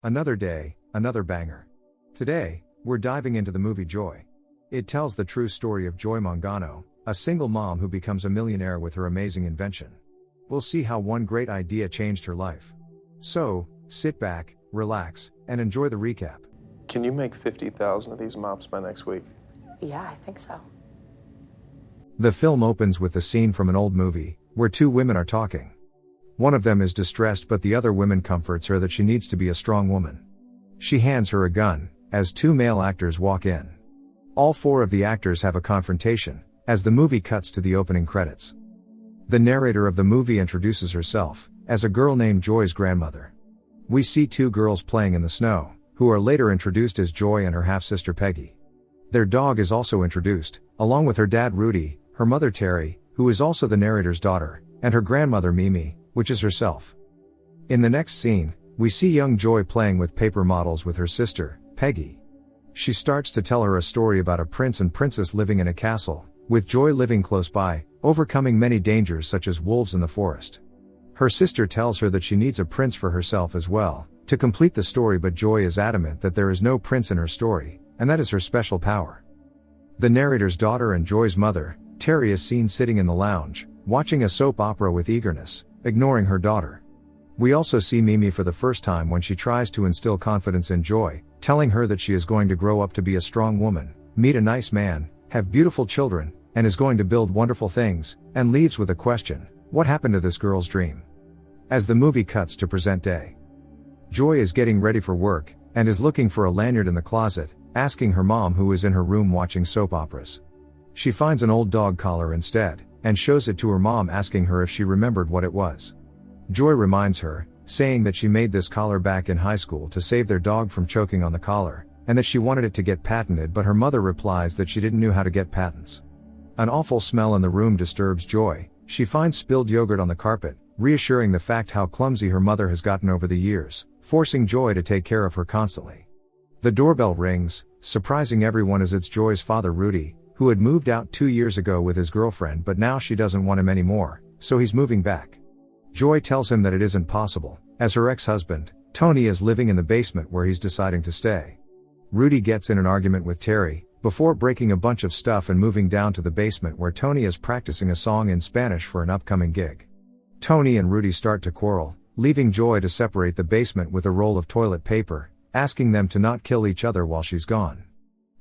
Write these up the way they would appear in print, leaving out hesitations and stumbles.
Another day, another banger. Today, we're diving into the movie Joy. It tells the true story of Joy Mangano, a single mom who becomes a millionaire with her amazing invention. We'll see how one great idea changed her life. So, sit back, relax, and enjoy the recap. Can you make 50,000 of these mops by next week? Yeah, I think so. The film opens with a scene from an old movie, where two women are talking. One of them is distressed, but the other woman comforts her that she needs to be a strong woman. She hands her a gun, as two male actors walk in. All four of the actors have a confrontation, as the movie cuts to the opening credits. The narrator of the movie introduces herself, as a girl named Joy's grandmother. We see two girls playing in the snow, who are later introduced as Joy and her half-sister Peggy. Their dog is also introduced, along with her dad Rudy, her mother Terry, who is also the narrator's daughter, and her grandmother Mimi, which is herself. In the next scene, we see young Joy playing with paper models with her sister, Peggy. She starts to tell her a story about a prince and princess living in a castle, with Joy living close by, overcoming many dangers such as wolves in the forest. Her sister tells her that she needs a prince for herself as well, to complete the story, but Joy is adamant that there is no prince in her story, and that is her special power. The narrator's daughter and Joy's mother, Terry, is seen sitting in the lounge, watching a soap opera with eagerness, ignoring her daughter. We also see Mimi for the first time when she tries to instill confidence in Joy, telling her that she is going to grow up to be a strong woman, meet a nice man, have beautiful children, and is going to build wonderful things, and leaves with a question: what happened to this girl's dream? As the movie cuts to present day, Joy is getting ready for work, and is looking for a lanyard in the closet, asking her mom, who is in her room watching soap operas. She finds an old dog collar instead, and shows it to her mom, asking her if she remembered what it was. Joy reminds her, saying that she made this collar back in high school to save their dog from choking on the collar, and that she wanted it to get patented, but her mother replies that she didn't know how to get patents. An awful smell in the room disturbs Joy. She finds spilled yogurt on the carpet, reassuring the fact how clumsy her mother has gotten over the years, forcing Joy to take care of her constantly. The doorbell rings, surprising everyone, as it's Joy's father Rudy, who had moved out 2 years ago with his girlfriend, but now she doesn't want him anymore, so he's moving back. Joy tells him that it isn't possible, as her ex-husband, Tony, is living in the basement where he's deciding to stay. Rudy gets in an argument with Terry, before breaking a bunch of stuff and moving down to the basement where Tony is practicing a song in Spanish for an upcoming gig. Tony and Rudy start to quarrel, leaving Joy to separate the basement with a roll of toilet paper, asking them to not kill each other while she's gone.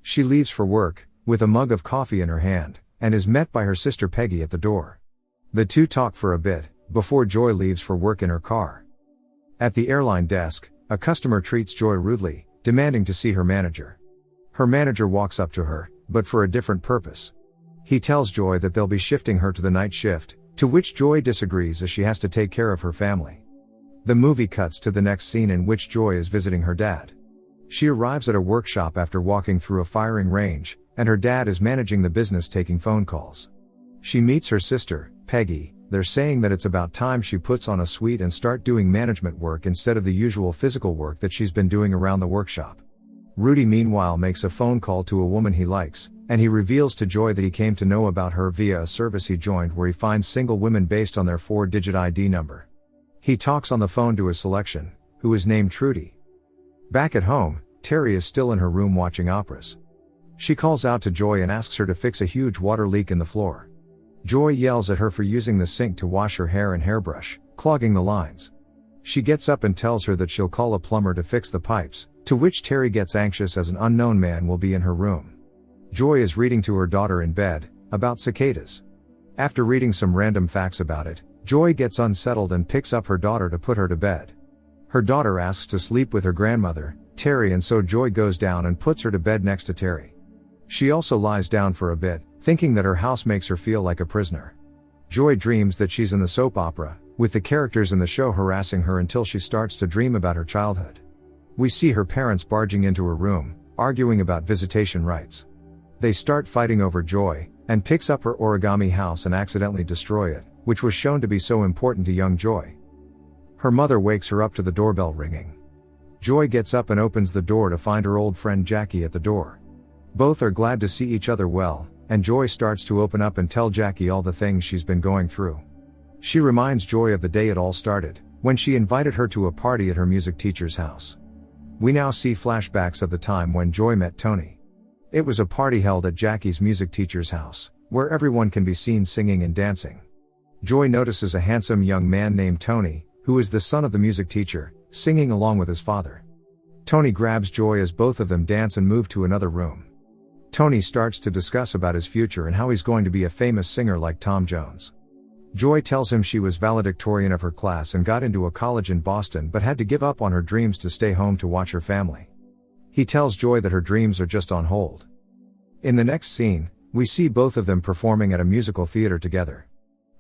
She leaves for work, with a mug of coffee in her hand, and is met by her sister Peggy at the door. The two talk for a bit, before Joy leaves for work in her car. At the airline desk, a customer treats Joy rudely, demanding to see her manager. Her manager walks up to her, but for a different purpose. He tells Joy that they'll be shifting her to the night shift, to which Joy disagrees, as she has to take care of her family. The movie cuts to the next scene, in which Joy is visiting her dad. She arrives at a workshop after walking through a firing range, and her dad is managing the business, taking phone calls. She meets her sister, Peggy. They're saying that it's about time she puts on a suit and start doing management work instead of the usual physical work that she's been doing around the workshop. Rudy meanwhile makes a phone call to a woman he likes, and he reveals to Joy that he came to know about her via a service he joined where he finds single women based on their 4-digit ID number. He talks on the phone to his selection, who is named Trudy. Back at home, Terry is still in her room watching operas. She calls out to Joy and asks her to fix a huge water leak in the floor. Joy yells at her for using the sink to wash her hair and hairbrush, clogging the lines. She gets up and tells her that she'll call a plumber to fix the pipes, to which Terry gets anxious as an unknown man will be in her room. Joy is reading to her daughter in bed, about cicadas. After reading some random facts about it, Joy gets unsettled and picks up her daughter to put her to bed. Her daughter asks to sleep with her grandmother, Terry, and so Joy goes down and puts her to bed next to Terry. She also lies down for a bit, thinking that her house makes her feel like a prisoner. Joy dreams that she's in the soap opera, with the characters in the show harassing her until she starts to dream about her childhood. We see her parents barging into her room, arguing about visitation rights. They start fighting over Joy, and picks up her origami house and accidentally destroy it, which was shown to be so important to young Joy. Her mother wakes her up to the doorbell ringing. Joy gets up and opens the door to find her old friend Jackie at the door. Both are glad to see each other well, and Joy starts to open up and tell Jackie all the things she's been going through. She reminds Joy of the day it all started, when she invited her to a party at her music teacher's house. We now see flashbacks of the time when Joy met Tony. It was a party held at Jackie's music teacher's house, where everyone can be seen singing and dancing. Joy notices a handsome young man named Tony, who is the son of the music teacher, singing along with his father. Tony grabs Joy as both of them dance and move to another room. Tony starts to discuss about his future and how he's going to be a famous singer like Tom Jones. Joy tells him she was valedictorian of her class and got into a college in Boston but had to give up on her dreams to stay home to watch her family. He tells Joy that her dreams are just on hold. In the next scene, we see both of them performing at a musical theater together.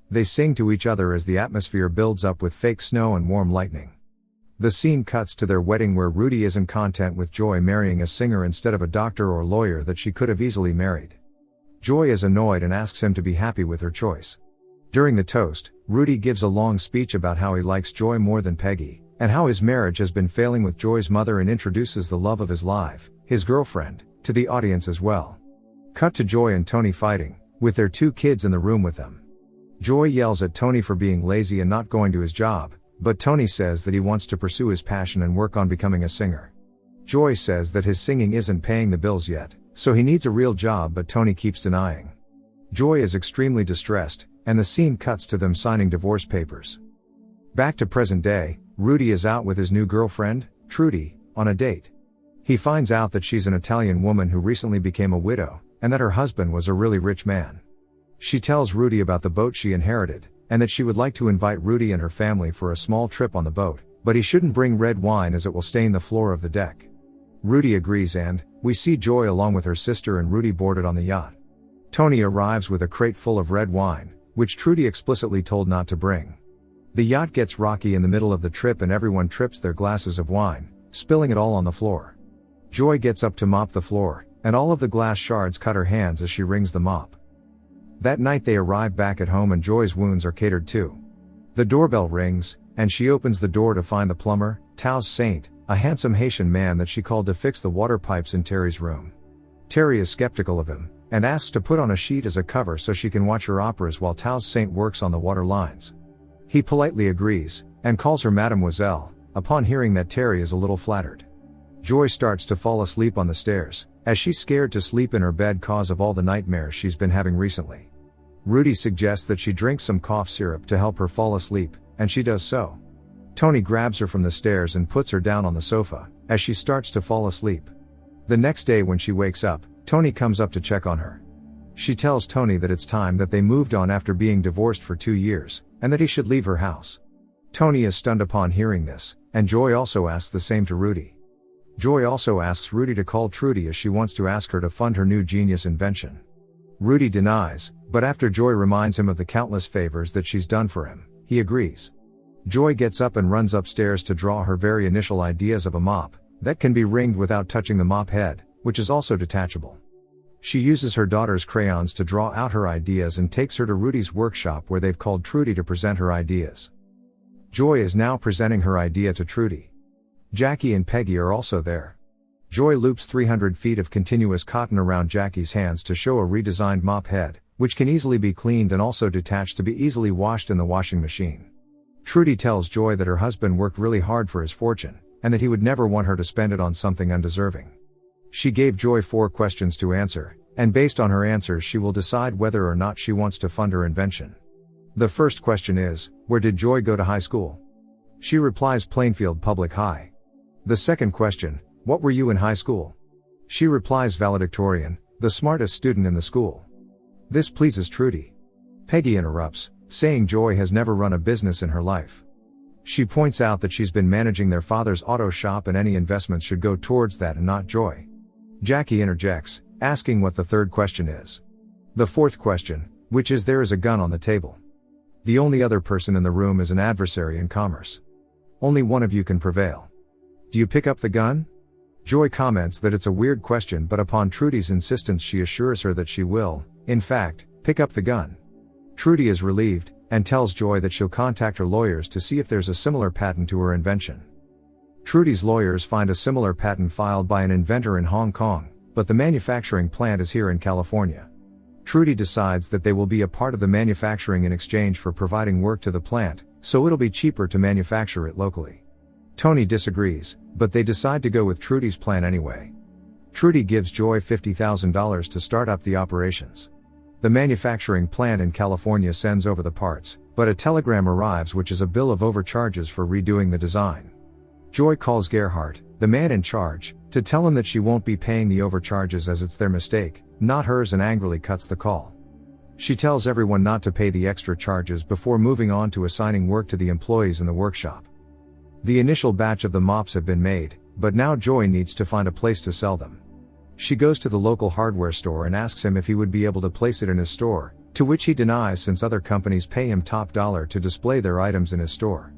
They sing to each other as the atmosphere builds up with fake snow and warm lightning. The scene cuts to their wedding where Rudy isn't content with Joy marrying a singer instead of a doctor or lawyer that she could have easily married. Joy is annoyed and asks him to be happy with her choice. During the toast, Rudy gives a long speech about how he likes Joy more than Peggy, and how his marriage has been failing with Joy's mother, and introduces the love of his life, his girlfriend, to the audience as well. Cut to Joy and Tony fighting, with their 2 kids in the room with them. Joy yells at Tony for being lazy and not going to his job, but Tony says that he wants to pursue his passion and work on becoming a singer. Joy says that his singing isn't paying the bills yet, so he needs a real job, but Tony keeps denying. Joy is extremely distressed, and the scene cuts to them signing divorce papers. Back to present day, Rudy is out with his new girlfriend, Trudy, on a date. He finds out that she's an Italian woman who recently became a widow, and that her husband was a really rich man. She tells Rudy about the boat she inherited, and that she would like to invite Rudy and her family for a small trip on the boat, but he shouldn't bring red wine as it will stain the floor of the deck. Rudy agrees, and we see Joy along with her sister and Rudy boarded on the yacht. Tony arrives with a crate full of red wine, which Trudy explicitly told not to bring. The yacht gets rocky in the middle of the trip and everyone trips their glasses of wine, spilling it all on the floor. Joy gets up to mop the floor, and all of the glass shards cut her hands as she wrings the mop. That night they arrive back at home and Joy's wounds are catered to. The doorbell rings, and she opens the door to find the plumber, Taos Saint, a handsome Haitian man that she called to fix the water pipes in Terry's room. Terry is skeptical of him, and asks to put on a sheet as a cover so she can watch her operas while Taos Saint works on the water lines. He politely agrees, and calls her Mademoiselle, upon hearing that Terry is a little flattered. Joy starts to fall asleep on the stairs, as she's scared to sleep in her bed cause of all the nightmares she's been having recently. Rudy suggests that she drink some cough syrup to help her fall asleep, and she does so. Tony grabs her from the stairs and puts her down on the sofa, as she starts to fall asleep. The next day when she wakes up, Tony comes up to check on her. She tells Tony that it's time that they moved on after being divorced for 2 years, and that he should leave her house. Tony is stunned upon hearing this, and Joy also asks the same to Rudy. Joy also asks Rudy to call Trudy as she wants to ask her to fund her new genius invention. Rudy denies, but after Joy reminds him of the countless favors that she's done for him, he agrees. Joy gets up and runs upstairs to draw her very initial ideas of a mop that can be ringed without touching the mop head, which is also detachable. She uses her daughter's crayons to draw out her ideas and takes her to Rudy's workshop where they've called Trudy to present her ideas. Joy is now presenting her idea to Trudy. Jackie and Peggy are also there. Joy loops 300 feet of continuous cotton around Jackie's hands to show a redesigned mop head, which can easily be cleaned and also detached to be easily washed in the washing machine. Trudy tells Joy that her husband worked really hard for his fortune, and that he would never want her to spend it on something undeserving. She gave Joy 4 questions to answer, and based on her answers she will decide whether or not she wants to fund her invention. The first question is, where did Joy go to high school? She replies Plainfield Public High. The second question, what were you in high school? She replies valedictorian, the smartest student in the school. This pleases Trudy. Peggy interrupts, saying Joy has never run a business in her life. She points out that she's been managing their father's auto shop and any investments should go towards that and not Joy. Jackie interjects, asking what the third question is. The fourth question, which is there is a gun on the table. The only other person in the room is an adversary in commerce. Only one of you can prevail. Do you pick up the gun? Joy comments that it's a weird question, but upon Trudy's insistence she assures her that she will, in fact, pick up the gun. Trudy is relieved, and tells Joy that she'll contact her lawyers to see if there's a similar patent to her invention. Trudy's lawyers find a similar patent filed by an inventor in Hong Kong, but the manufacturing plant is here in California. Trudy decides that they will be a part of the manufacturing in exchange for providing work to the plant, so it'll be cheaper to manufacture it locally. Tony disagrees, but they decide to go with Trudy's plan anyway. Trudy gives Joy $50,000 to start up the operations. The manufacturing plant in California sends over the parts, but a telegram arrives which is a bill of overcharges for redoing the design. Joy calls Gerhardt, the man in charge, to tell him that she won't be paying the overcharges as it's their mistake, not hers, and angrily cuts the call. She tells everyone not to pay the extra charges before moving on to assigning work to the employees in the workshop. The initial batch of the mops have been made, but now Joy needs to find a place to sell them. She goes to the local hardware store and asks him if he would be able to place it in his store, to which he denies since other companies pay him top dollar to display their items in his store.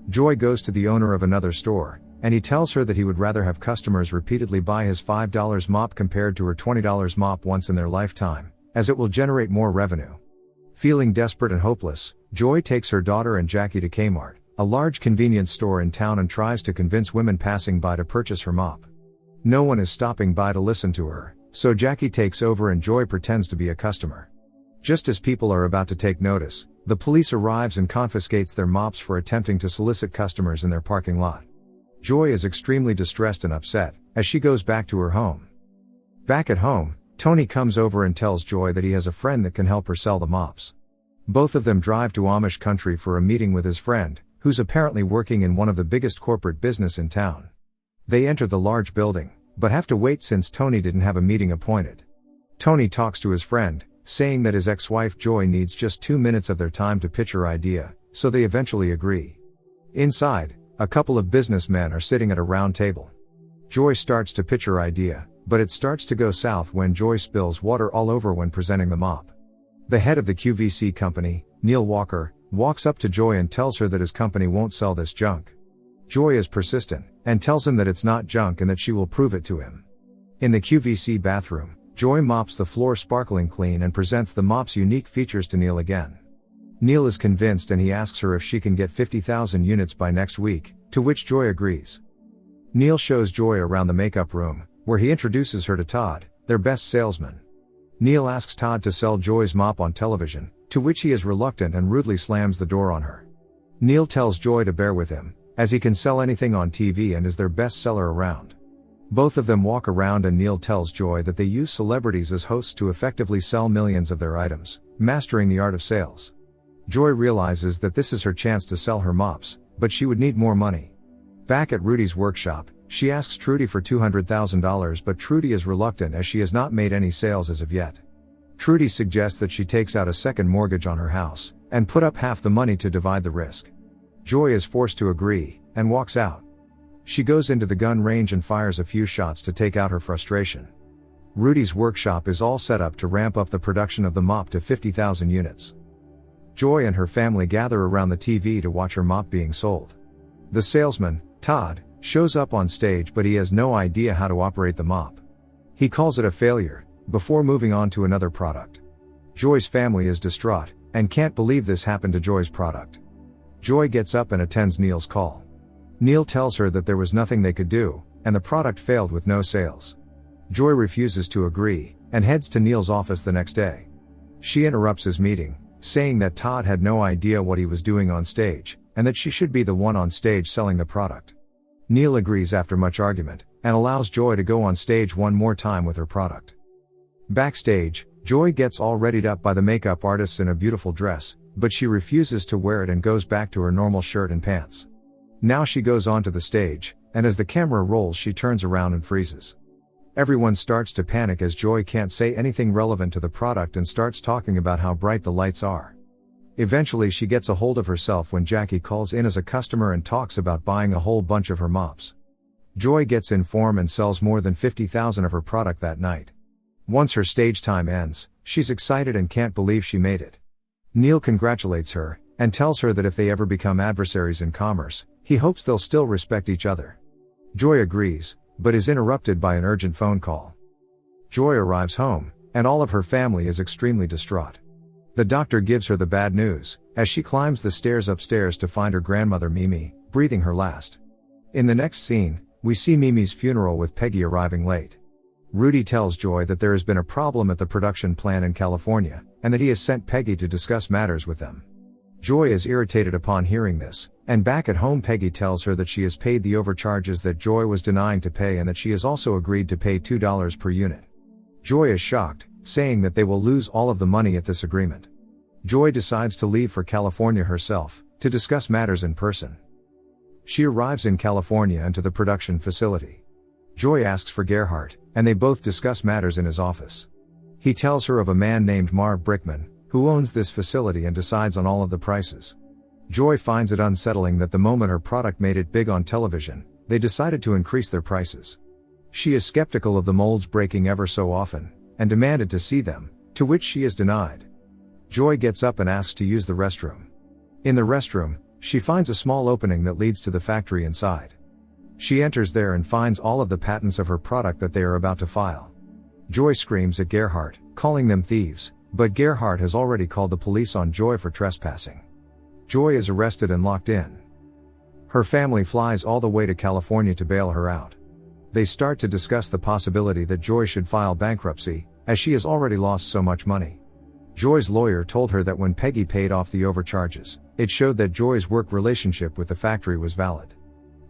Joy goes to the owner of another store, and he tells her that he would rather have customers repeatedly buy his $5 mop compared to her $20 mop once in their lifetime, as it will generate more revenue. Feeling desperate and hopeless, Joy takes her daughter and Jackie to Kmart, a large convenience store in town, and tries to convince women passing by to purchase her mop. No one is stopping by to listen to her, so Jackie takes over and Joy pretends to be a customer. Just as people are about to take notice, the police arrives and confiscates their mops for attempting to solicit customers in their parking lot. Joy is extremely distressed and upset, as she goes back to her home. Back at home, Tony comes over and tells Joy that he has a friend that can help her sell the mops. Both of them drive to Amish country for a meeting with his friend, who's apparently working in one of the biggest corporate business in town. They enter the large building, but have to wait since Tony didn't have a meeting appointed. Tony talks to his friend, saying that his ex-wife Joy needs just 2 minutes of their time to pitch her idea, so they eventually agree. Inside, a couple of businessmen are sitting at a round table. Joy starts to pitch her idea, but it starts to go south when Joy spills water all over when presenting the mop. The head of the QVC company, Neil Walker, walks up to Joy and tells her that his company won't sell this junk. Joy is persistent, and tells him that it's not junk and that she will prove it to him. In the QVC bathroom, Joy mops the floor sparkling clean and presents the mop's unique features to Neil again. Neil is convinced and he asks her if she can get 50,000 units by next week, to which Joy agrees. Neil shows Joy around the makeup room, where he introduces her to Todd, their best salesman. Neil asks Todd to sell Joy's mop on television, to which he is reluctant and rudely slams the door on her. Neil tells Joy to bear with him, as he can sell anything on TV and is their best seller around. Both of them walk around and Neil tells Joy that they use celebrities as hosts to effectively sell millions of their items, mastering the art of sales. Joy realizes that this is her chance to sell her mops, but she would need more money. Back at Rudy's workshop, she asks Trudy for $200,000, but Trudy is reluctant as she has not made any sales as of yet. Trudy suggests that she takes out a second mortgage on her house, and put up half the money to divide the risk. Joy is forced to agree, and walks out. She goes into the gun range and fires a few shots to take out her frustration. Rudy's workshop is all set up to ramp up the production of the mop to 50,000 units. Joy and her family gather around the TV to watch her mop being sold. The salesman, Todd, shows up on stage, but he has no idea how to operate the mop. He calls it a failure, before moving on to another product. Joy's family is distraught, and can't believe this happened to Joy's product. Joy gets up and attends Neil's call. Neil tells her that there was nothing they could do, and the product failed with no sales. Joy refuses to agree, and heads to Neil's office the next day. She interrupts his meeting, saying that Todd had no idea what he was doing on stage, and that she should be the one on stage selling the product. Neil agrees after much argument, and allows Joy to go on stage one more time with her product. Backstage, Joy gets all readied up by the makeup artists in a beautiful dress, but she refuses to wear it and goes back to her normal shirt and pants. Now she goes onto the stage, and as the camera rolls she turns around and freezes. Everyone starts to panic as Joy can't say anything relevant to the product and starts talking about how bright the lights are. Eventually she gets a hold of herself when Jackie calls in as a customer and talks about buying a whole bunch of her mops. Joy gets in form and sells more than 50,000 of her product that night. Once her stage time ends, she's excited and can't believe she made it. Neil congratulates her, and tells her that if they ever become adversaries in commerce, he hopes they'll still respect each other. Joy agrees, but is interrupted by an urgent phone call. Joy arrives home, and all of her family is extremely distraught. The doctor gives her the bad news, as she climbs the stairs upstairs to find her grandmother Mimi, breathing her last. In the next scene, we see Mimi's funeral with Peggy arriving late. Rudy tells Joy that there has been a problem at the production plant in California, and that he has sent Peggy to discuss matters with them. Joy is irritated upon hearing this, and back at home Peggy tells her that she has paid the overcharges that Joy was denying to pay and that she has also agreed to pay $2 per unit. Joy is shocked, saying that they will lose all of the money at this agreement. Joy decides to leave for California herself, to discuss matters in person. She arrives in California and to the production facility. Joy asks for Gerhardt, and they both discuss matters in his office. He tells her of a man named Marv Brickman, who owns this facility and decides on all of the prices. Joy finds it unsettling that the moment her product made it big on television, they decided to increase their prices. She is skeptical of the molds breaking ever so often, and demanded to see them, to which she is denied. Joy gets up and asks to use the restroom. In the restroom, she finds a small opening that leads to the factory inside. She enters there and finds all of the patents of her product that they are about to file. Joy screams at Gerhardt, calling them thieves, but Gerhardt has already called the police on Joy for trespassing. Joy is arrested and locked in. Her family flies all the way to California to bail her out. They start to discuss the possibility that Joy should file bankruptcy, as she has already lost so much money. Joy's lawyer told her that when Peggy paid off the overcharges, it showed that Joy's work relationship with the factory was valid.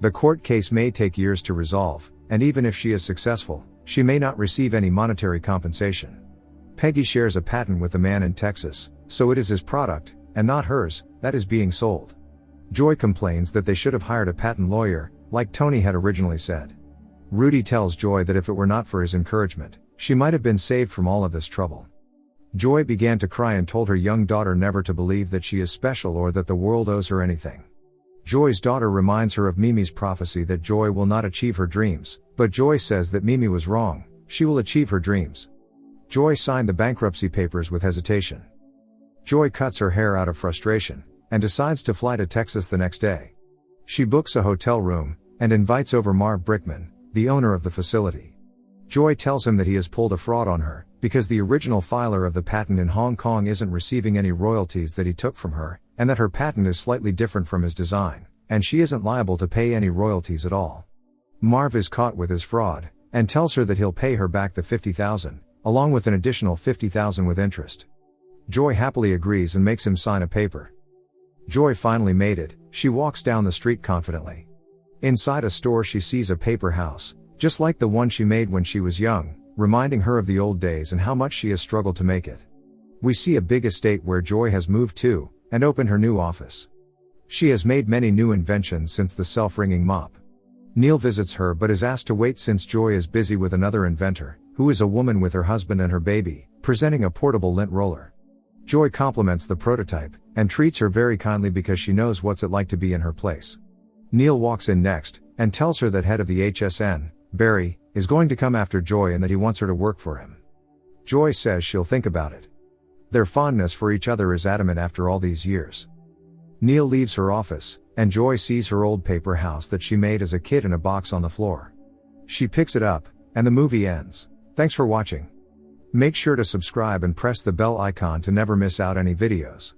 The court case may take years to resolve, and even if she is successful, she may not receive any monetary compensation. Peggy shares a patent with the man in Texas, so it is his product, and not hers, that is being sold. Joy complains that they should have hired a patent lawyer, like Tony had originally said. Rudy tells Joy that if it were not for his encouragement, she might have been saved from all of this trouble. Joy began to cry and told her young daughter never to believe that she is special or that the world owes her anything. Joy's daughter reminds her of Mimi's prophecy that Joy will not achieve her dreams, but Joy says that Mimi was wrong, she will achieve her dreams. Joy signed the bankruptcy papers with hesitation. Joy cuts her hair out of frustration, and decides to fly to Texas the next day. She books a hotel room, and invites over Marv Brickman, the owner of the facility. Joy tells him that he has pulled a fraud on her, because the original filer of the patent in Hong Kong isn't receiving any royalties that he took from her, and that her patent is slightly different from his design, and she isn't liable to pay any royalties at all. Marv is caught with his fraud, and tells her that he'll pay her back the $50,000, along with an additional $50,000 with interest. Joy happily agrees and makes him sign a paper. Joy finally made it, she walks down the street confidently. Inside a store she sees a paper house, just like the one she made when she was young, reminding her of the old days and how much she has struggled to make it. We see a big estate where Joy has moved to, and opened her new office. She has made many new inventions since the self-wringing mop. Neil visits her but is asked to wait since Joy is busy with another inventor, who is a woman with her husband and her baby, presenting a portable lint roller. Joy compliments the prototype, and treats her very kindly because she knows what's it like to be in her place. Neil walks in next, and tells her that head of the HSN, Barry, is going to come after Joy and that he wants her to work for him. Joy says she'll think about it. Their fondness for each other is adamant after all these years. Neil leaves her office, and Joy sees her old paper house that she made as a kid in a box on the floor. She picks it up, and the movie ends. Thanks for watching. Make sure to subscribe and press the bell icon to never miss out any videos.